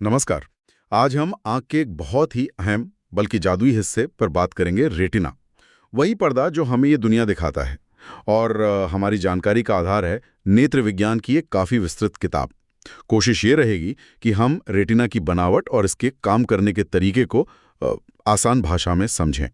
नमस्कार। आज हम आंख के एक बहुत ही अहम बल्कि जादुई हिस्से पर बात करेंगे, रेटिना। वही पर्दा जो हमें ये दुनिया दिखाता है और हमारी जानकारी का आधार है नेत्र विज्ञान की एक काफ़ी विस्तृत किताब। कोशिश ये रहेगी कि हम रेटिना की बनावट और इसके काम करने के तरीके को आसान भाषा में समझें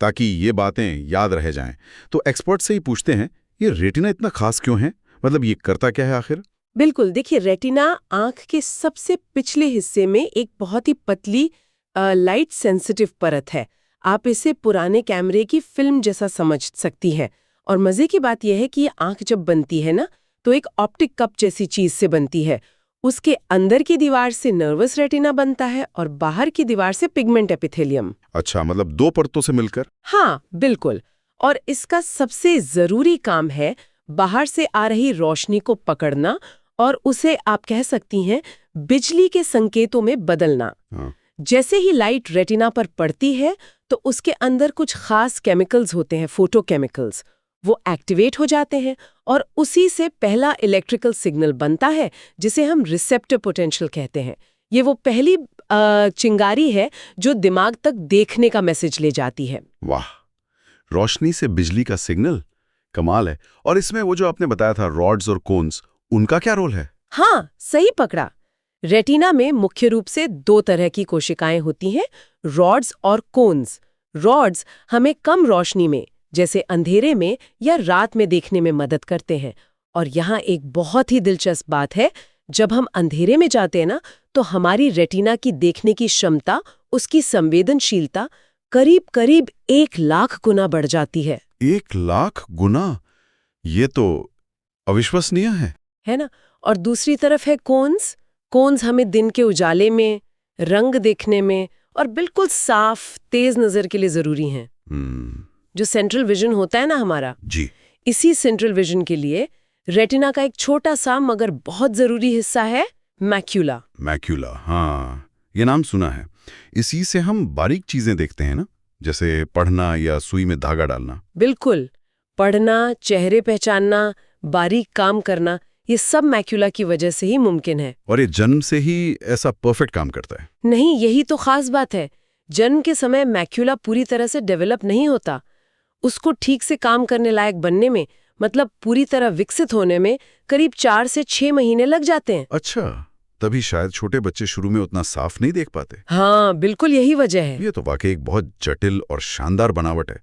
ताकि ये बातें याद रह जाएं। तो एक्सपर्ट से ही पूछते हैं, ये रेटिना इतना खास क्यों है? मतलब ये करता क्या है आखिर? बिल्कुल, देखिए रेटिना आंख के सबसे पिछले हिस्से में एक बहुत ही पतली लाइट सेंसिटिव परत है। आप इसे पुराने कैमरे की फिल्म जैसा समझ सकती हैं। और मजे की बात यह है कि ये आंख जब बनती है ना, तो एक ऑप्टिक कप जैसी चीज से बनती है। उसके अंदर की दीवार से नर्वस रेटिना बनता है और बाहर की दीवार से पिगमेंट एपिथेलियम। अच्छा, मतलब दो परतों से मिलकर? हाँ, बिल्कुल। और इसका सबसे जरूरी काम है बाहर से आ रही रोशनी को पकड़ना और उसे आप कह सकती हैं बिजली के संकेतों में बदलना। हाँ। जैसे ही लाइट रेटिना पर पड़ती है तो उसके अंदर कुछ खास केमिकल्स होते हैं, फोटोकेमिकल्स। वो एक्टिवेट हो जाते हैं और उसी से पहला इलेक्ट्रिकल सिग्नल बनता है जिसे हम रिसेप्टर पोटेंशियल कहते हैं। ये वो पहली चिंगारी है जो दिमाग तक देखने का मैसेज ले जाती है। वाह, रोशनी से बिजली का सिग्नल, कमाल है। और इसमें वो जो आपने बताया था रॉड्स और कोन्स, उनका क्या रोल है? हाँ, सही पकड़ा। रेटिना में मुख्य रूप से दो तरह की कोशिकाएं होती हैं, रॉड्स और कोन्स। रॉड्स हमें कम रोशनी में, जैसे अंधेरे में या रात में देखने में मदद करते हैं। और यहाँ एक बहुत ही दिलचस्प बात है, जब हम अंधेरे में जाते हैं ना, तो हमारी रेटिना की देखने की क्षमता, उसकी संवेदनशीलता करीब 1,00,000 गुना बढ़ जाती है। 1,00,000 गुना? ये तो अविश्वसनीय है ना? और दूसरी तरफ है कोन्स। कोन्स हमें दिन के उजाले में, रंग देखने में और बिल्कुल साफ तेज नजर के लिए जरूरी हैं। जो सेंट्रल विजन होता है ना हमारा जी, इसी सेंट्रल विजन के लिए रेटिना का एक छोटा सा मगर बहुत जरूरी हिस्सा है मैक्यूला। मैक्यूला, हाँ, ये नाम सुना है। इसी से हम बारीक चीजें देखते हैं ना, जैसे पढ़ना या सुई में धागा डालना। बिल्कुल, पढ़ना, चेहरे पहचानना, बारीक काम करना, ये सब मैक्यूला की वजह से ही मुमकिन है। और ये जन्म से ही ऐसा परफेक्ट काम करता है? नहीं, यही तो खास बात है। जन्म के समय मैक्यूला पूरी तरह से डेवलप नहीं होता। उसको ठीक से काम करने लायक बनने में, मतलब पूरी तरह विकसित होने में करीब 4 से 6 महीने लग जाते हैं। अच्छा, तभी शायद छोटे बच्चे शुरू में उतना साफ नहीं देख पाते। हाँ, बिल्कुल यही वजह है। ये तो वाकई एक बहुत जटिल और शानदार बनावट है,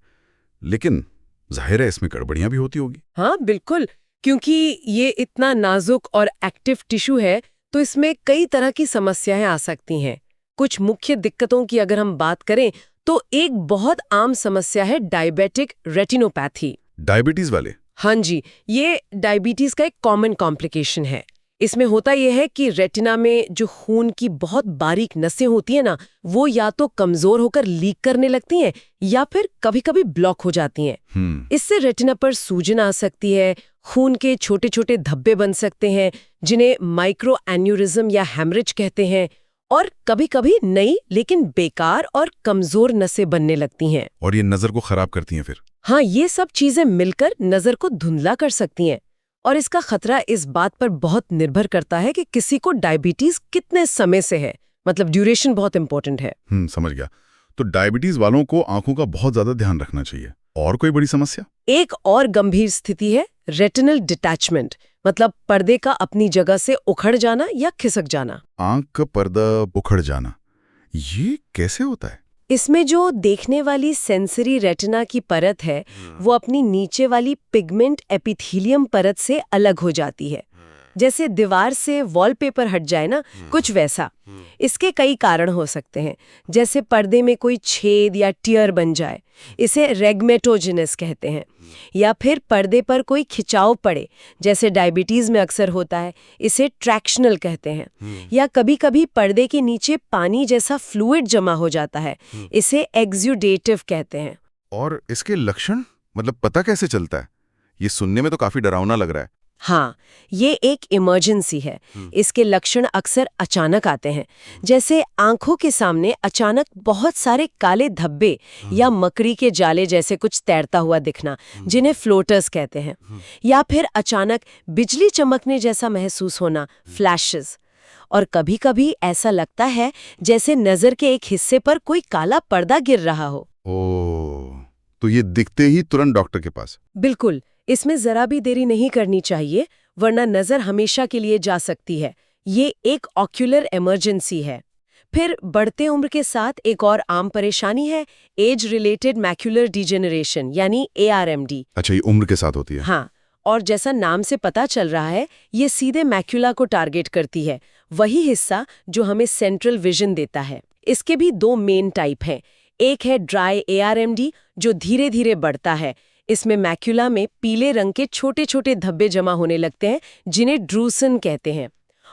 लेकिन जाहिर है इसमें गड़बड़ियां भी होती होगी। हाँ, बिल्कुल, क्योंकि ये इतना नाजुक और एक्टिव टिश्यू है तो इसमें कई तरह की समस्याएं आ सकती हैं। कुछ मुख्य दिक्कतों की अगर हम बात करें तो एक बहुत आम समस्या है डायबिटिक रेटिनोपैथी। डायबिटीज वाले? हाँ जी, ये डायबिटीज का एक कॉमन कॉम्प्लिकेशन है। इसमें होता यह है कि रेटिना में जो खून की बहुत बारीक नसें होती है ना, वो या तो कमजोर होकर लीक करने लगती हैं या फिर कभी-कभी ब्लॉक हो जाती हैं। इससे रेटिना पर सूजन आ सकती है, खून के छोटे छोटे धब्बे बन सकते हैं जिन्हें माइक्रो एन्यूरिज्म या हैमरेज कहते हैं, और कभी-कभी नई लेकिन बेकार और कमजोर नसें बनने लगती हैं। और ये नजर को खराब करती हैं फिर? हाँ, ये सब चीजें मिलकर नजर को धुंधला कर सकती हैं। और इसका खतरा इस बात पर बहुत निर्भर करता है कि किसी को डायबिटीज कितने समय से है, मतलब ड्यूरेशन बहुत इंपॉर्टेंट है। समझ गया। तो डायबिटीज वालों को आंखों का बहुत ज्यादा ध्यान रखना चाहिए। और कोई बड़ी समस्या? एक और गंभीर स्थिति है रेटिनल डिटैचमेंट, मतलब पर्दे का अपनी जगह से उखड़ जाना या खिसक जाना। आंख का पर्दा उखड़ जाना, ये कैसे होता है? इसमें जो देखने वाली सेंसरी रेटिना की परत है, वो अपनी नीचे वाली पिगमेंट एपिथेलियम परत से अलग हो जाती है। जैसे दीवार से वॉलपेपर हट जाए ना, कुछ वैसा। इसके कई कारण हो सकते हैं, जैसे पर्दे में कोई छेद या टियर बन जाए, इसे रेगमेटोजेनेस कहते हैं, या फिर पर्दे पर कोई खिंचाव पड़े, जैसे डायबिटीज में अक्सर होता है, इसे ट्रैक्शनल कहते हैं, या कभी-कभी पर्दे के नीचे पानी जैसा फ्लूइड जमा हो जाता है, इसे एक्सुडेटिव कहते हैं। और इसके लक्षण, मतलब पता कैसे चलता है? ये सुनने में तो काफी डरावना लग रहा है। हाँ, ये एक इमरजेंसी है। इसके लक्षण अक्सर अचानक आते हैं, जैसे आंखों के सामने अचानक बहुत सारे काले धब्बे या मकड़ी के जाले जैसे कुछ तैरता हुआ दिखना, जिन्हें फ्लोटर्स कहते हैं, या फिर अचानक बिजली चमकने जैसा महसूस होना, फ्लैशेस। और कभी-कभी ऐसा लगता है जैसे नजर के एक हिस्से पर कोई काला पर्दा गिर रहा हो। ओह, तो ये दिखते ही तुरंत डॉक्टर के पास। बिल्कुल, इसमें जरा भी देरी नहीं करनी चाहिए, वरना नजर हमेशा के लिए जा सकती है। ये एक ऑक्यूलर इमरजेंसी है। फिर बढ़ते उम्र के साथ एक और आम परेशानी है एज रिलेटेड मैक्यूलर डिजेनरेशन यानी ARMD। अच्छा, ये उम्र के साथ होती है। हाँ, और जैसा नाम से पता चल रहा है, ये सीधे मैक्यूला को टारगेट करती है, वही हिस्सा जो हमें सेंट्रल विजन देता है। इसके भी दो मेन टाइप हैं। एक है ड्राई ARMD जो धीरे धीरे बढ़ता है। इसमें मैक्यूला में पीले रंग के छोटे छोटे धब्बे जमा होने लगते हैं जिन्हें ड्रूसन कहते हैं।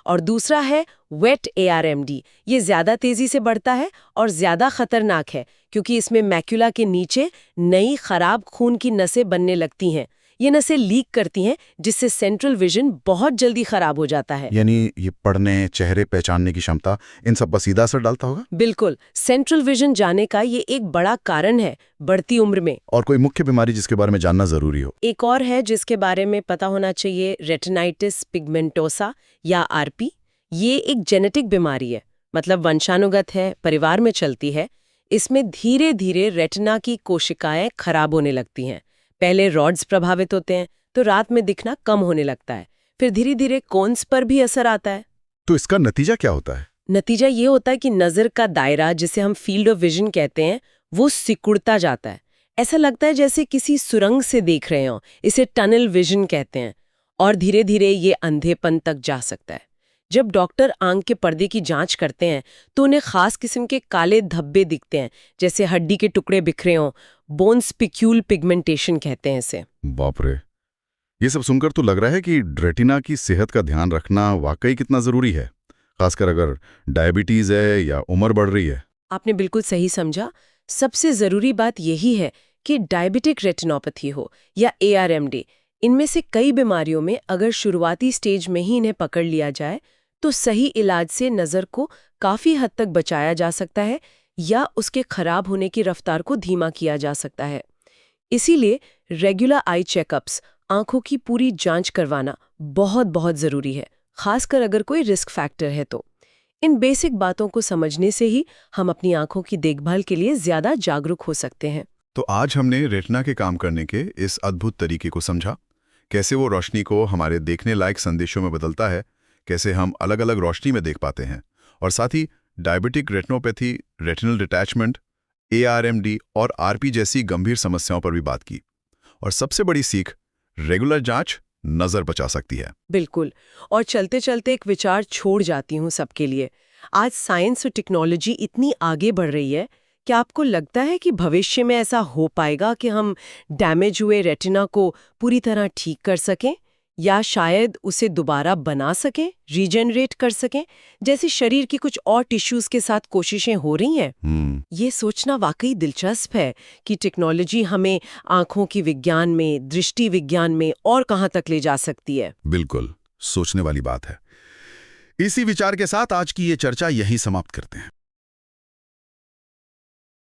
और दूसरा है वेट ARMD। ये ज्यादा तेजी से बढ़ता है और ज्यादा खतरनाक है क्योंकि इसमें मैक्यूला के नीचे नई खराब खून की नसें बनने लगती हैं। ये नसें लीक करती हैं जिससे सेंट्रल विजन बहुत जल्दी खराब हो जाता है। यानी ये पढ़ने, चेहरे पहचानने की क्षमता, इन सब पर सीधा असर डालता होगा। बिल्कुल, सेंट्रल विजन जाने का ये एक बड़ा कारण है बढ़ती उम्र में। और कोई मुख्य बीमारी जिसके बारे में जानना जरूरी हो? एक और है जिसके बारे में पता होना चाहिए, रेटिनाइटिस पिगमेंटोसा या RP। ये एक जेनेटिक बीमारी है, मतलब वंशानुगत है, परिवार में चलती है। इसमें धीरे धीरे रेटिना की कोशिकाएं खराब होने लगती हैं। पहले रॉड्स प्रभावित होते हैं तो रात में दिखना कम होने लगता है, फिर धीरे धीरे कोन्स पर भी असर आता है। तो इसका नतीजा क्या होता है? नतीजा ये होता है कि नजर का दायरा, जिसे हम फील्ड ऑफ विजन कहते हैं, वो सिकुड़ता जाता है। ऐसा लगता है जैसे किसी सुरंग से देख रहे हो। इसे टनल विजन कहते हैं। और धीरे धीरे ये अंधेपन तक जा सकता है। जब डॉक्टर आंख के पर्दे की जांच करते हैं तो उन्हें खास किस्म के काले धब्बे दिखते हैं, जैसे हड्डी के टुकड़े बिखरे हों। बोन स्पिक्यूल पिगमेंटेशन कहते हैं इसे। बाप रे, ये सब सुनकर तो लग रहा है कि रेटिना की सेहत का ध्यान रखना वाकई कितना जरूरी है, खासकर अगर डायबिटीज है या उम्र बढ़ रही है। आपने बिल्कुल सही समझा। सबसे जरूरी बात यही है कि डायबिटिक रेटिनोपैथी हो या ARMD, इनमें से कई बीमारियों में अगर शुरुआती स्टेज में ही इन्हें पकड़ लिया जाए तो सही इलाज से नज़र को काफ़ी हद तक बचाया जा सकता है या उसके खराब होने की रफ्तार को धीमा किया जा सकता है। इसीलिए रेगुलर आई चेकअप्स, आंखों की पूरी जांच करवाना बहुत बहुत ज़रूरी है, खासकर अगर कोई रिस्क फैक्टर है तो। इन बेसिक बातों को समझने से ही हम अपनी आंखों की देखभाल के लिए ज़्यादा जागरूक हो सकते हैं। तो आज हमने रेटिना के काम करने के इस अद्भुत तरीके को समझा, कैसे वो रोशनी को हमारे देखने लायक संदेशों में बदलता है, कैसे हम अलग अलग रोशनी में देख पाते हैं, और साथ ही diabetic retinopathy, retinal detachment, ARMD और RP जैसी गंभीर समस्याओं पर भी बात की। और सबसे बड़ी सीख, रेगुलर जांच नजर बचा सकती है। बिल्कुल। और चलते चलते एक विचार छोड़ जाती हूँ सबके लिए। आज साइंस और टेक्नोलॉजी इतनी आगे बढ़ रही है, क्या आपको लगता है कि भविष्य में ऐसा हो पाएगा कि हम डैमेज हुए रेटिना को पूरी तरह ठीक कर सकें या शायद उसे दोबारा बना सकें, रीजनरेट कर सकें, जैसे शरीर की कुछ और टिश्यूज के साथ कोशिशें हो रही हैं? ये सोचना वाकई दिलचस्प है कि टेक्नोलॉजी हमें आंखों की विज्ञान में, दृष्टि विज्ञान में और कहां तक ले जा सकती है। बिल्कुल सोचने वाली बात है। इसी विचार के साथ आज की ये चर्चा यहीं समाप्त करते हैं।